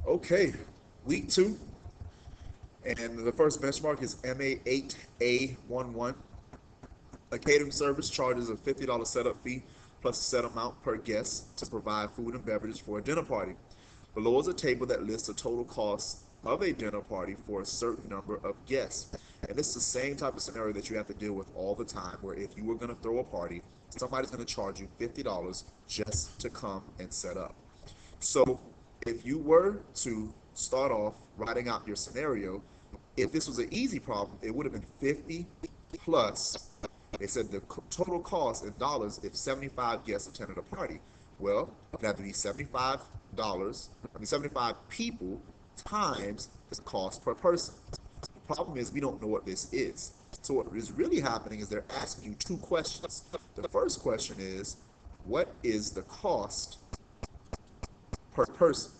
Okay, week 2, and the first benchmark is MA8A11. A catering service charges a $50 setup fee plus a set amount per guest to provide food and beverages for a dinner party. Below is a table that lists the total cost of a dinner party for a certain number of guests. And this is the same type of scenario that you have to deal with all the time, where if you were going to throw a party, somebody's going to charge you $50 just to come and set up. So if you were to start off writing out your scenario, if this was an easy problem, it would have been 50 plus. They said the total cost in dollars if 75 guests attended a party. Well, it would have to be $75 people times the cost per person. The problem is we don't know what this is. So what is really happening is they're asking you two questions. The first question is, what is the cost per person?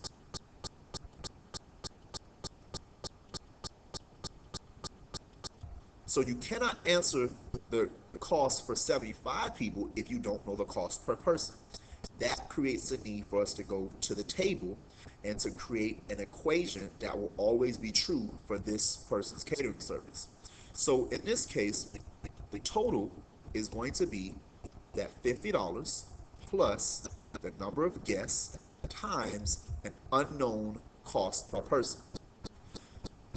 So you cannot answer the cost for 75 people if you don't know the cost per person. That creates the need for us to go to the table and to create an equation that will always be true for this person's catering service. So in this case, the total is going to be that $50 plus the number of guests times an unknown cost per person.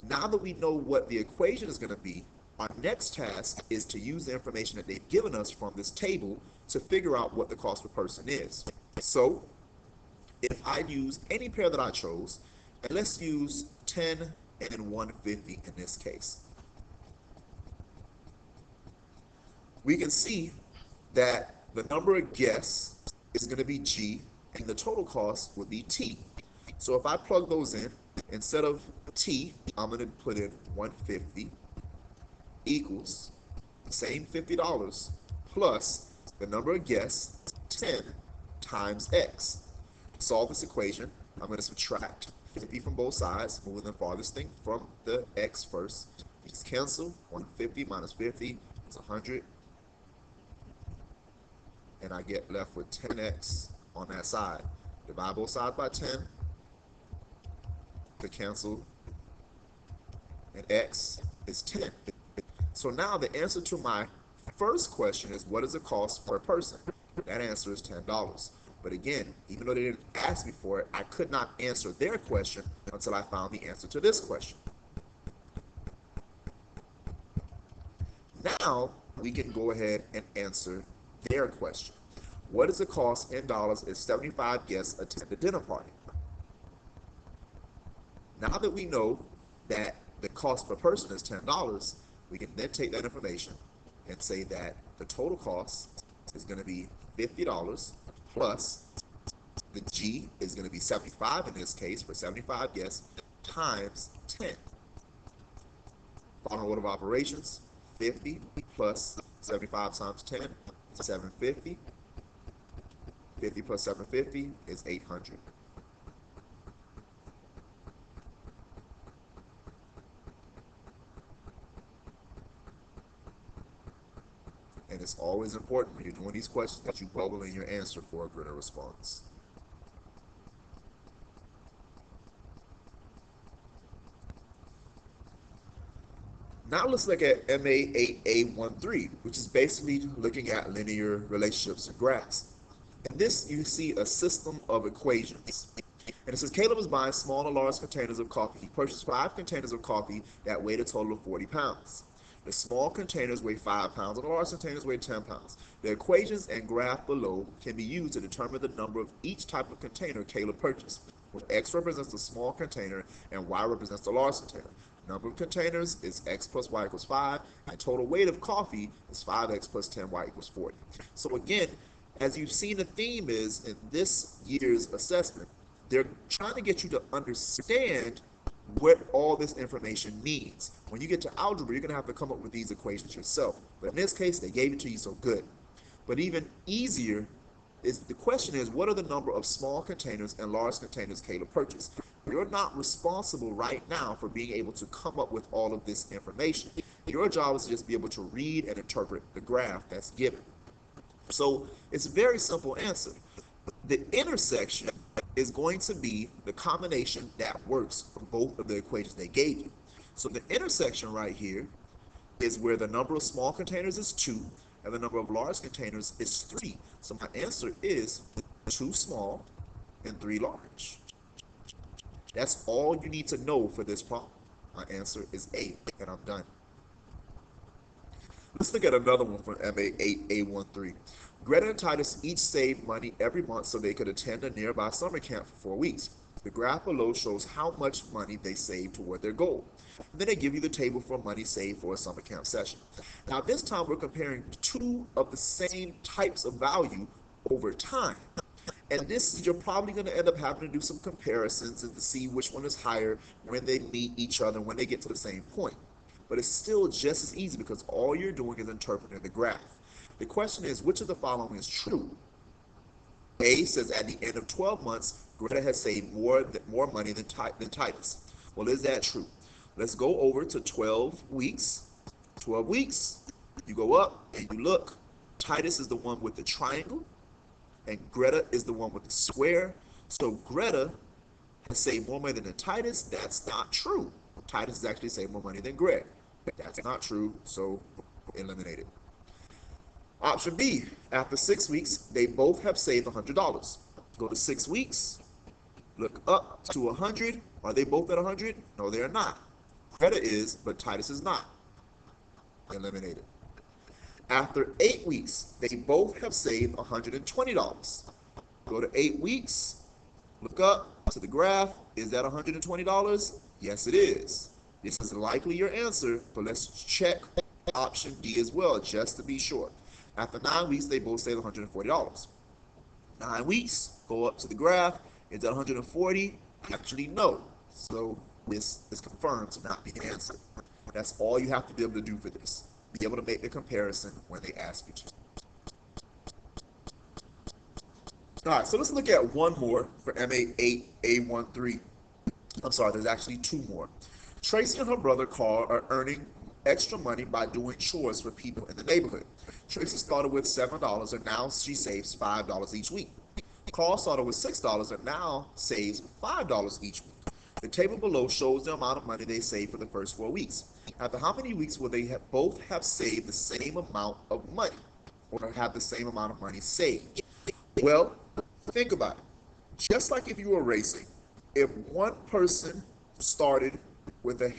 Now that we know what the equation is going to be, our next task is to use the information that they've given us from this table to figure out what the cost per person is. So if I use any pair that I chose, and let's use 10 and 150 in this case, we can see that the number of guests is going to be G and the total cost would be T. So if I plug those in, instead of T, I'm going to put in 150 equals the same $50 plus the number of guests, 10 times X. To solve this equation, I'm going to subtract 50 from both sides, moving the farthest thing from the X first. These cancel. 150 minus 50 is 100. And I get left with 10x on that side. Divide both sides by 10 to cancel, and x is 10. So now the answer to my first question is, what is the cost per person? That answer is $10. But again, even though they didn't ask me for it, I could not answer their question until I found the answer to this question. Now we can go ahead and answer their question. What is the cost in dollars if 75 guests attend the dinner party? Now that we know that the cost per person is $10, we can then take that information and say that the total cost is going to be $50 plus the G is going to be 75 in this case for 75 guests times 10. Final order of operations, 50 plus 75 times 10 is 750. 50 plus 750 is 800. And it's always important when you're doing these questions that you bubble in your answer for a greater response. Now let's look at MA8A13, which is basically looking at linear relationships and graphs. In this, you see a system of equations. And it says Caleb is buying small and large containers of coffee. He purchased 5 containers of coffee that weighed a total of 40 pounds. The small containers weigh 5 pounds and the large containers weigh 10 pounds. The equations and graph below can be used to determine the number of each type of container Caleb purchased, where X represents the small container and Y represents the large container. Number of containers is X plus Y equals 5, and total weight of coffee is 5X plus 10Y equals 40. So again, as you've seen, the theme is in this year's assessment, they're trying to get you to understand what all this information means. When you get to algebra, you're going to have to come up with these equations yourself. But in this case, they gave it to you, so good. But even easier is the question is, what are the number of small containers and large containers Caleb purchased? You're not responsible right now for being able to come up with all of this information. Your job is to just be able to read and interpret the graph that's given. So it's a very simple answer. The intersection is going to be the combination that works for both of the equations they gave you. So the intersection right here is where the number of small containers is 2 and the number of large containers is 3. So my answer is 2 small and 3 large. That's all you need to know for this problem. My answer is A, and I'm done. Let's look at another one from MA8A13. Greta and Titus each saved money every month so they could attend a nearby summer camp for 4 weeks. The graph below shows how much money they saved toward their goal. And then they give you the table for money saved for a summer camp session. Now this time we're comparing two of the same types of value over time. And this, you're probably going to end up having to do some comparisons and to see which one is higher when they meet each other, when they get to the same point. But it's still just as easy because all you're doing is interpreting the graph. The question is, which of the following is true? A says at the end of 12 months, Greta has saved more money than Titus. Well, is that true? Let's go over to 12 weeks. 12 weeks, you go up and you look. Titus is the one with the triangle, and Greta is the one with the square. So Greta has saved more money than Titus. That's not true. Titus has actually saved more money than Greg. That's not true, so eliminate it. Option B, after 6 weeks, they both have saved $100. Go to 6 weeks, look up to 100. Are they both at 100? No, they are not. Greta is, but Titus is not. Eliminate it. After 8 weeks, they both have saved $120. Go to 8 weeks, look up to the graph. Is that $120? Yes, it is. This is likely your answer, but let's check option D as well, just to be sure. After 9 weeks, they both saved $140. 9 weeks, go up to the graph. Is that $140? Actually, no. So this is confirmed to not be the answer. That's all you have to be able to do for this. Be able to make the comparison when they ask you to. All right, so let's look at one more for MA8A13. I'm sorry, there's actually 2 more. Tracy and her brother Carl are earning extra money by doing chores for people in the neighborhood. Tracy started with $7 and now she saves $5 each week. Carl started with $6 and now saves $5 each week. The table below shows the amount of money they saved for the first 4 weeks. After how many weeks will they both have saved the same amount of money, or have the same amount of money saved? Well, think about it. Just like if you were racing, if one person began with a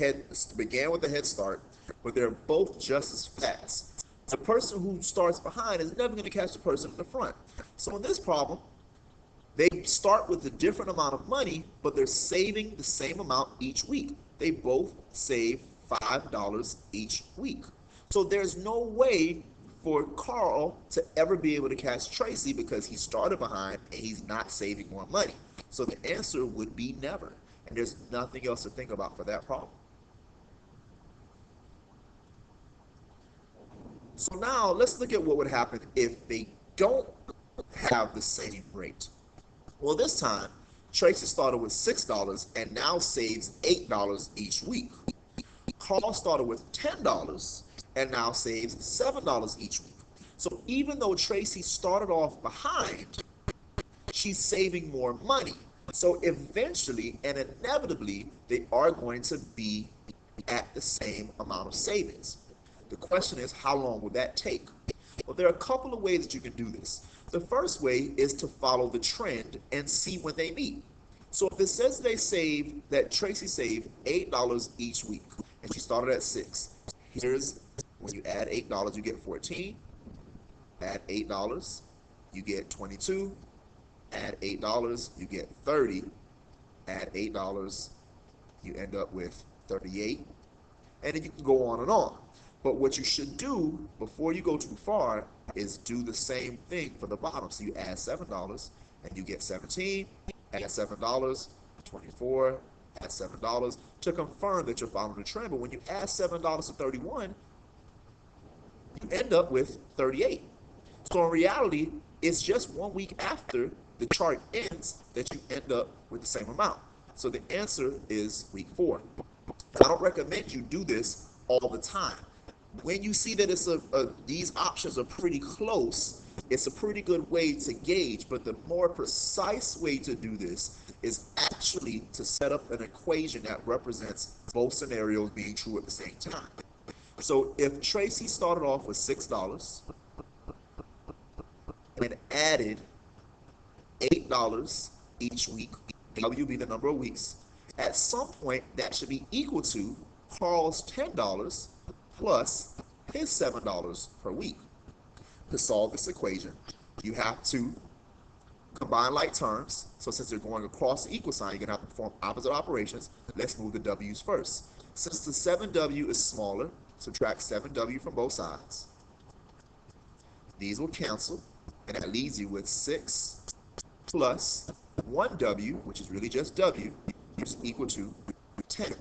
head start, but they're both just as fast, the person who starts behind is never going to catch the person in the front. So in this problem, they start with a different amount of money, but they're saving the same amount each week. They both save $5 each week. So there's no way for Carl to ever be able to catch Tracy because he started behind and he's not saving more money. So the answer would be never. And there's nothing else to think about for that problem. So now let's look at what would happen if they don't have the same rate. Well, this time, Tracy started with $6 and now saves $8 each week. Carl started with $10 and now saves $7 each week. So even though Tracy started off behind, she's saving more money. So eventually and inevitably, they are going to be at the same amount of savings. The question is, how long will that take? Well, there are a couple of ways that you can do this. The first way is to follow the trend and see when they meet. So if it says that Tracy saved $8 each week, and she started at 6. Here's when you add $8, you get 14. Add $8, you get 22. Add $8, you get 30. Add $8, you end up with 38. And then you can go on and on. But what you should do before you go too far is do the same thing for the bottom. So you add $7 and you get 17, add $7, 24, add $7 to confirm that you're following the trend. But when you add $7 to 31, you end up with 38. So in reality, it's just 1 week after the chart ends that you end up with the same amount. So the answer is week 4. I don't recommend you do this all the time. When you see that these options are pretty close, It's a pretty good way to gauge, but the more precise way to do this is actually to set up an equation that represents both scenarios being true at the same time. So if Tracy started off with $6 and added $8 each week, W being the number of weeks, at some point that should be equal to Carl's $10 plus his $7 per week. To solve this equation, you have to combine like terms. So since they're going across the equal sign, you're going to have to perform opposite operations. Let's move the W's first. Since the 7W is smaller, subtract 7W from both sides. These will cancel, and that leaves you with 6 plus 1W, which is really just W, is equal to 10.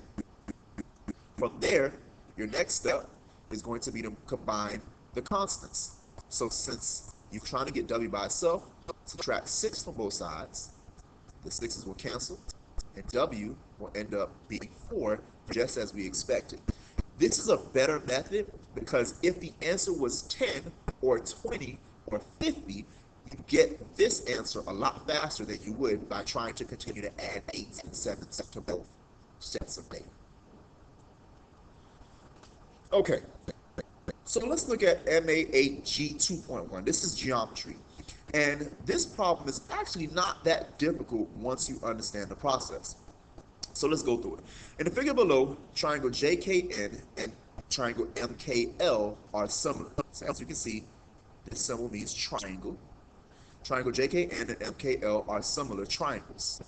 From there, your next step is going to be to combine the constants. So since you're trying to get W by itself, subtract 6 from both sides. The 6's will cancel, and W will end up being 4, just as we expected. This is a better method because if the answer was 10 or 20 or 50, you get this answer a lot faster than you would by trying to continue to add 8s and 7s to both sets of data. Okay, so let's look at MA8G 2.1. This is geometry. And this problem is actually not that difficult once you understand the process. So let's go through it. In the figure below, triangle JKN and triangle MKL are similar. So as you can see, this symbol means triangle. Triangle JKN and MKL are similar triangles.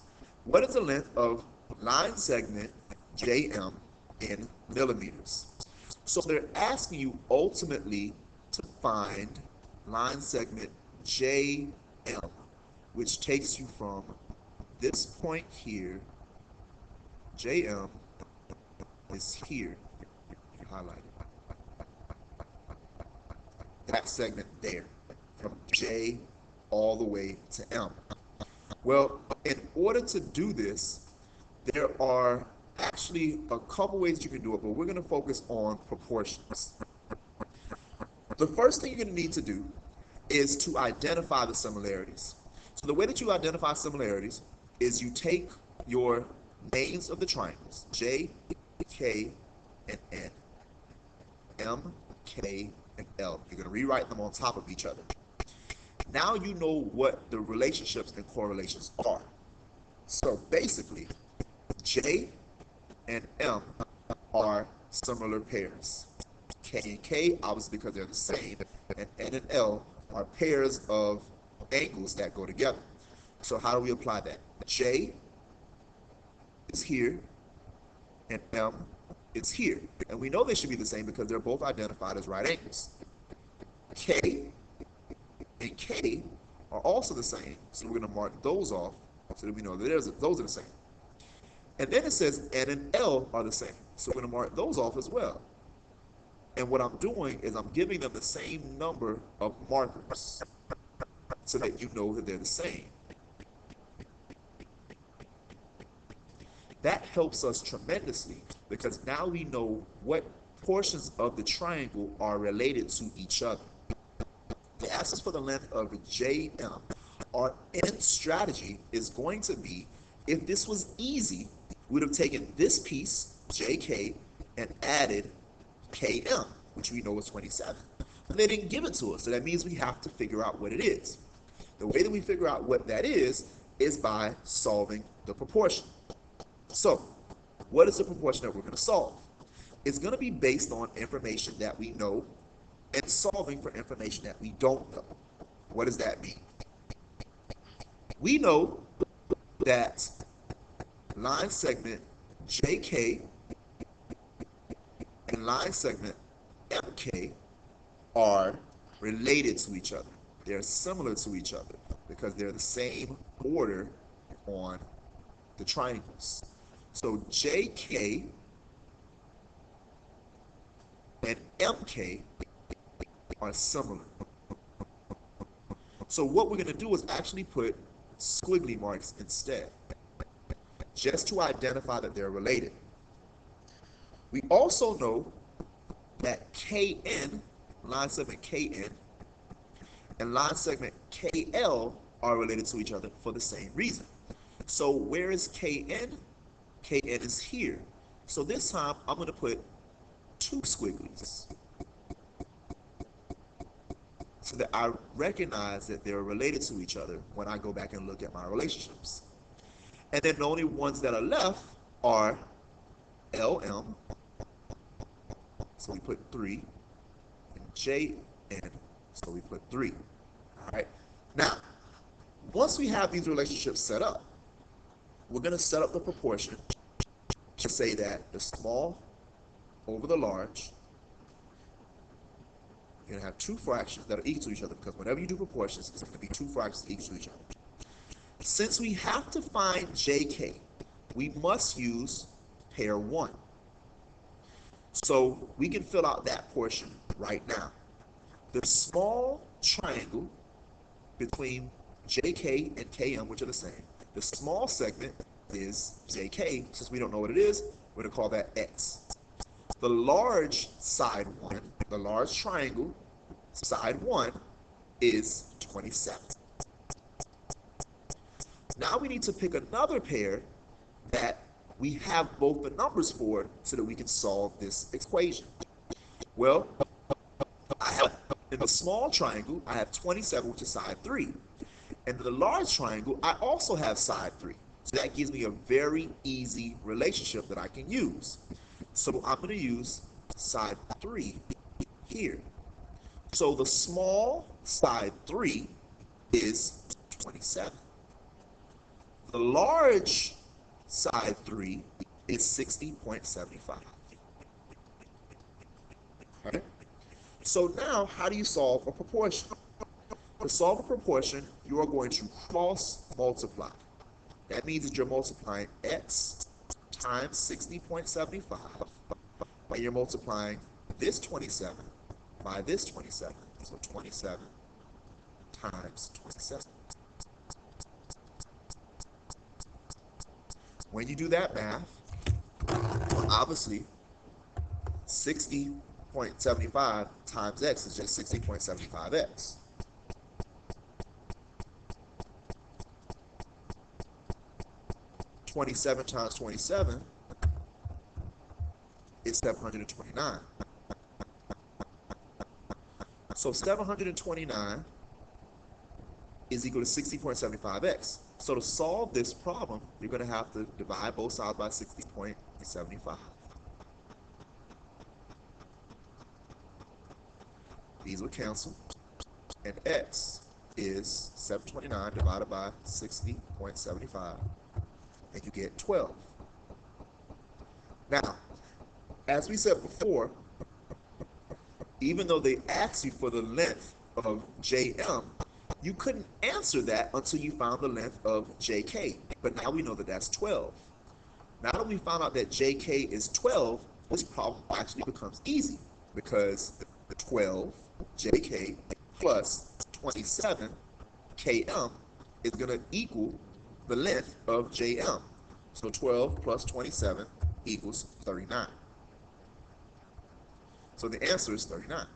What is the length of line segment JM in millimeters? So they're asking you ultimately to find line segment JM, which takes you from this point here. JM is here. You highlight it. That segment there, from J all the way to M. Well, in order to do this, there are actually a couple ways you can do it, but we're going to focus on proportions. The first thing you're going to need to do is to identify the similarities. So the way that you identify similarities is you take your names of the triangles, J, K, and N, M, K, and L. You're going to rewrite them on top of each other. Now you know what the relationships and correlations are. So basically, J and M are similar pairs. K and K, obviously because they're the same, and N and L are pairs of angles that go together. So how do we apply that? J is here, and M is here. And we know they should be the same because they're both identified as right angles. K and K are also the same, so we're going to mark those off so that we know that those are the same. And then it says N and L are the same, so we're going to mark those off as well. And what I'm doing is I'm giving them the same number of markers so that you know that they're the same. That helps us tremendously because now we know what portions of the triangle are related to each other. They ask us for the length of the JM. Our end strategy is going to be, if this was easy, we would have taken this piece, JK, and added KM, which we know is 27. But they didn't give it to us, so that means we have to figure out what it is. The way that we figure out what that is by solving the proportion. So, what is the proportion that we're going to solve? It's going to be based on information that we know and solving for information that we don't know. What does that mean? We know that line segment JK and line segment MK are related to each other. They're similar to each other because they're the same order on the triangles. So JK and MK are similar. So what we're going to do is actually put squiggly marks instead, just to identify that they're related. We also know that KN, line segment KN, and line segment KL are related to each other for the same reason. So where is KN? KN is here. So this time I'm going to put two squigglies so that I recognize that they're related to each other when I go back and look at my relationships. And then the only ones that are left are LM, so we put 3, and JN, so we put 3. All right. Now, once we have these relationships set up, we're going to set up the proportion to say that the small over the large, you're going to have two fractions that are equal to each other, because whenever you do proportions, it's going to be two fractions equal to each other. Since we have to find JK, we must use pair 1. So we can fill out that portion right now. The small triangle between JK and KM, which are the same, the small segment is JK. Since we don't know what it is, we're going to call that X. The large side 1, the large triangle, side 1 is 27. Now we need to pick another pair that we have both the numbers for so that we can solve this equation. Well, I have in the small triangle, I have 27, which is side 3. And in the large triangle, I also have side 3. So that gives me a very easy relationship that I can use. So I'm going to use side 3 here. So the small side 3 is 27. The large side 3 is 60.75. Okay? So now, how do you solve a proportion? To solve a proportion, you are going to cross multiply. That means that you're multiplying x times 60.75, and you're multiplying this 27 by this 27. So 27 times 27. When you do that math, obviously 60.75 times x is just 60.75x. 27 times 27 is 729. So 729 is equal to 60.75x. So to solve this problem, you're going to have to divide both sides by 60.75. These will cancel, and x is 729 divided by 60.75, and you get 12. Now, as we said before, even though they asked you for the length of JM, you couldn't answer that until you found the length of JK. But now we know that that's 12. Now that we found out that JK is 12, this problem actually becomes easy, because 12 JK plus 27 KM is going to equal the length of JM. So 12 plus 27 equals 39. So the answer is 39.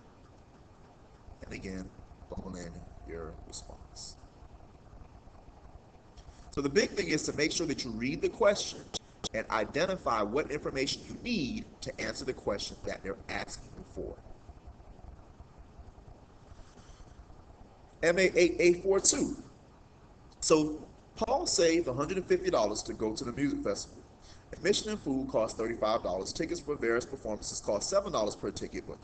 And again, fill in your response. So the big thing is to make sure that you read the question and identify what information you need to answer the question that they're asking you for. MA8A42. So Paul saved $150 to go to the music festival. Admission and food cost $35. Tickets for various performances cost $7 per ticket book.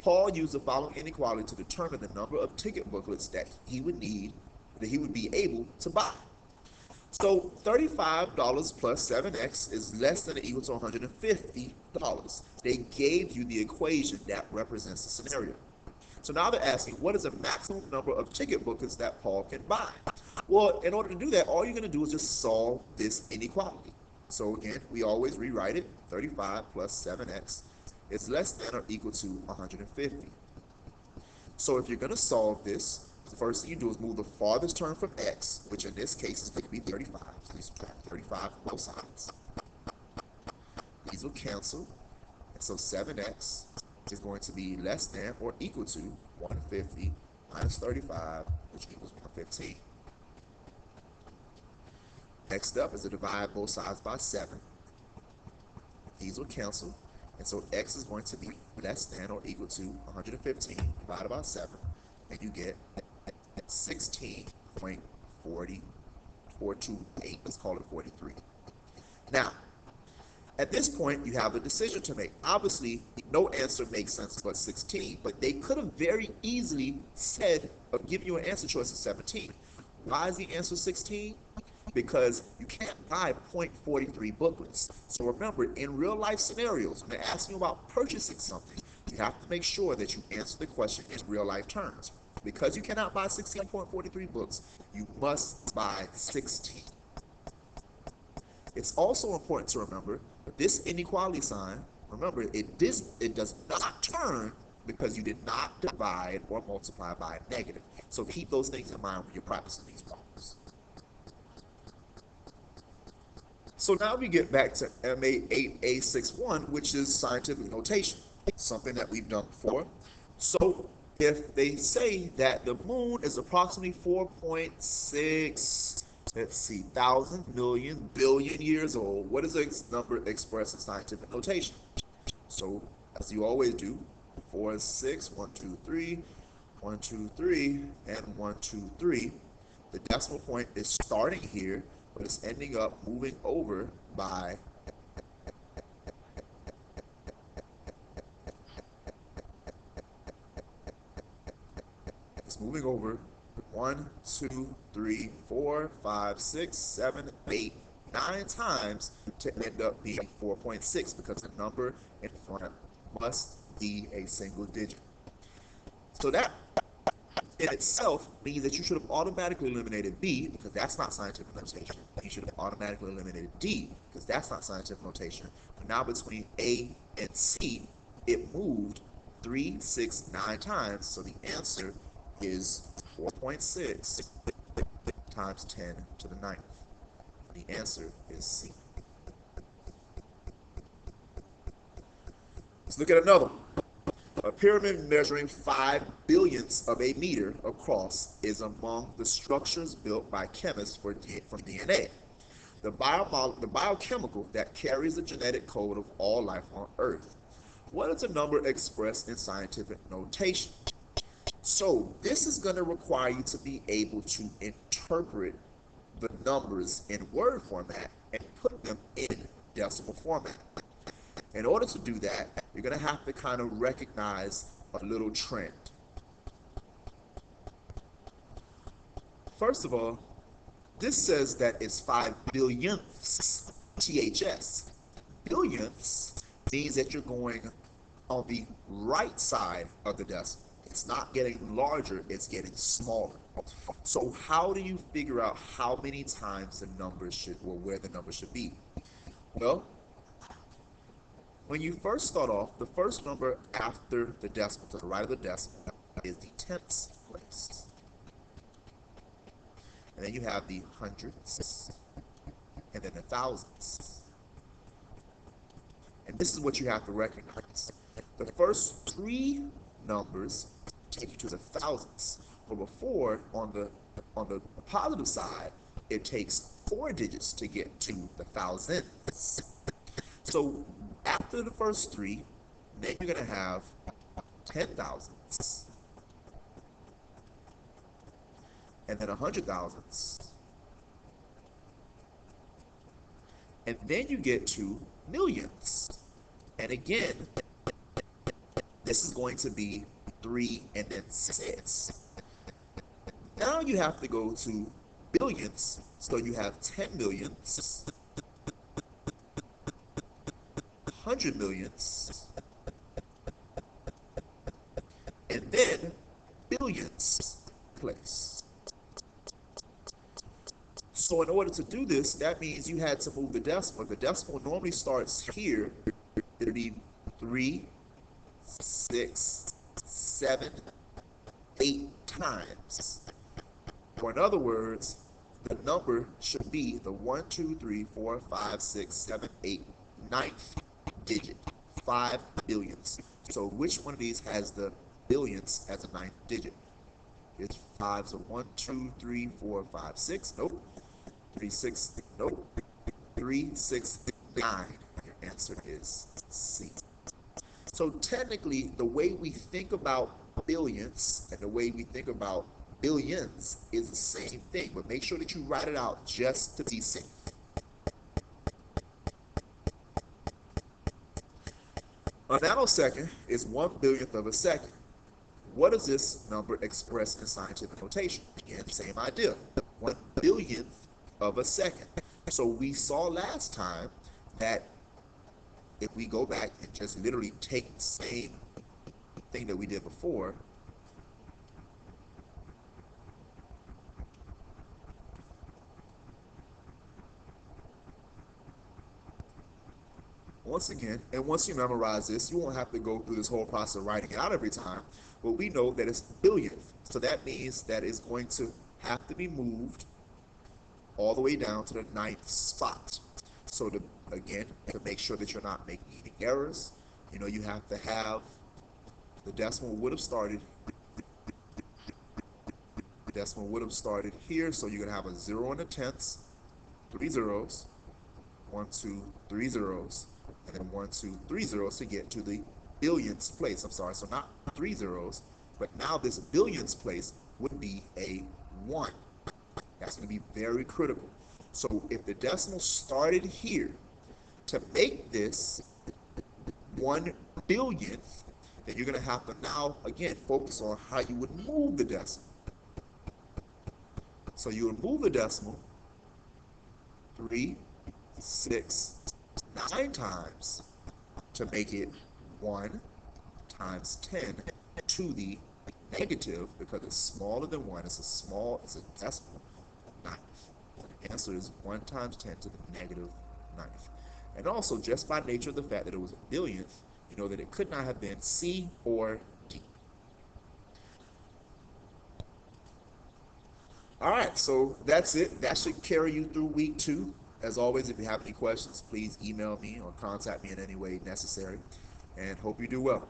Paul used the following inequality to determine the number of ticket booklets that he would be able to buy. So $35 plus 7x is less than or equal to $150. They gave you the equation that represents the scenario. So now they're asking, what is the maximum number of ticket booklets that Paul can buy? Well, in order to do that, all you're going to do is just solve this inequality. So again, we always rewrite it. 35 plus 7x is less than or equal to 150. So if you're going to solve this, the first thing you do is move the farthest term from x, which in this case is going to be 35. So you subtract 35 from both sides. These will cancel. And so 7x is going to be less than or equal to 150 minus 35, which equals 115. Next step is to divide both sides by 7. These will cancel, and so x is going to be less than or equal to 115 divided by 7, and you get 16.428. Let's call it 43. Now, at this point, you have a decision to make. Obviously, no answer makes sense but 16, but they could have very easily said or given you an answer choice of 17. Why is the answer 16? Because you can't buy .43 booklets. So remember, in real life scenarios, when they're asking you about purchasing something, you have to make sure that you answer the question in real life terms. Because you cannot buy 16.43 books, you must buy 16. It's also important to remember that this inequality sign, remember, it does not turn because you did not divide or multiply by a negative. So keep those things in mind when you're practicing these problems. So now we get back to MA 8A61, which is scientific notation, something that we've done before. So if they say that the moon is approximately 4.6, let's see, thousand, million, billion years old, what is this number expressed in scientific notation? So as you always do, 4 is 6, 1, 2, 3, 1, 2, 3, and 1, 2, 3. The decimal point is starting here, but it's ending up moving over by moving over 1, 2, 3, 4, 5, 6, 7, 8, 9 times to end up being 4.6 because the number in front must be a single digit. So that in itself means that you should have automatically eliminated B because that's not scientific notation. You should have automatically eliminated D because that's not scientific notation. But now between A and C, it moved 3, 6, 9 times. So the answer is 4.6 times 10 to the 9th. The answer is C. Let's look at another one. A pyramid measuring 5 billionths of a meter across is among the structures built by chemists from DNA, the biochemical that carries the genetic code of all life on Earth. What is a number expressed in scientific notation? So this is going to require you to be able to interpret the numbers in word format and put them in decimal format. In order to do that, you're going to have to kind of recognize a little trend. First of all, this says that it's 5 billionths, THS. Billionths means that you're going on the right side of the decimal. It's not getting larger, it's getting smaller. So how do you figure out how many times the numbers should, or where the number should be? Well, when you first start off, the first number after the decimal, to the right of the decimal, is the tenths place. And then you have the hundredths, and then the thousands. And this is what you have to recognize. The first 3 numbers take you to the thousands. But before, on the positive side, it takes 4 digits to get to the thousandths. So after the first 3, then you're going to have 10,000ths, and then 100,000ths, and then you get to millionths. And again, this is going to be 3 and then 6. Now you have to go to billionths, so you have 10 millionths, 100 millionths, and then billions place. So in order to do this, that means you had to move the decimal. The decimal normally starts here. It'll be 3, 6, 7, 8 times. Or in other words, the number should be the 1, 2, 3, 4, 5, 6, 7, 8, 9th digit, 5 billions. So which one of these has the billions as a 9th digit? It's five, so 1, 2, 3, 4, 5, 6. Nope. 3, 6. Nope. 3, 6, 9. Your answer is C. So technically, the way we think about billions and the way we think about billions is the same thing, but make sure that you write it out just to be safe. A nanosecond is 1/1000th of a second. What does this number express in scientific notation? Again, same idea. 1/1000th of a second. So we saw last time that if we go back and just literally take the same thing that we did before, once again, and once you memorize this, you won't have to go through this whole process of writing it out every time, but we know that it's billionth. So that means that it's going to have to be moved all the way down to the 9th spot. So again, to make sure that you're not making any errors, you have to have the decimal would have started. The decimal would have started here, so you're gonna have a 0 in the tenths, 3 zeros, 1, 2, 3 zeros, and then 1, 2, 3 zeros to get to the billionths place. I'm sorry, so not 3 zeros, but now this billionths place would be a 1. That's going to be very critical. So if the decimal started here, to make this 1/1000th, then you're going to have to now, again, focus on how you would move the decimal. So you would move the decimal 3, 6, 9 times to make it 1 times 10 to the negative, because it's smaller than 1. It's a decimal 9th. The answer is 1 times 10 to the negative 9th. And also, just by nature of the fact that it was a billionth, you know that it could not have been C or D. All right, so that's it. That should carry you through week 2. As always, if you have any questions, please email me or contact me in any way necessary. And hope you do well.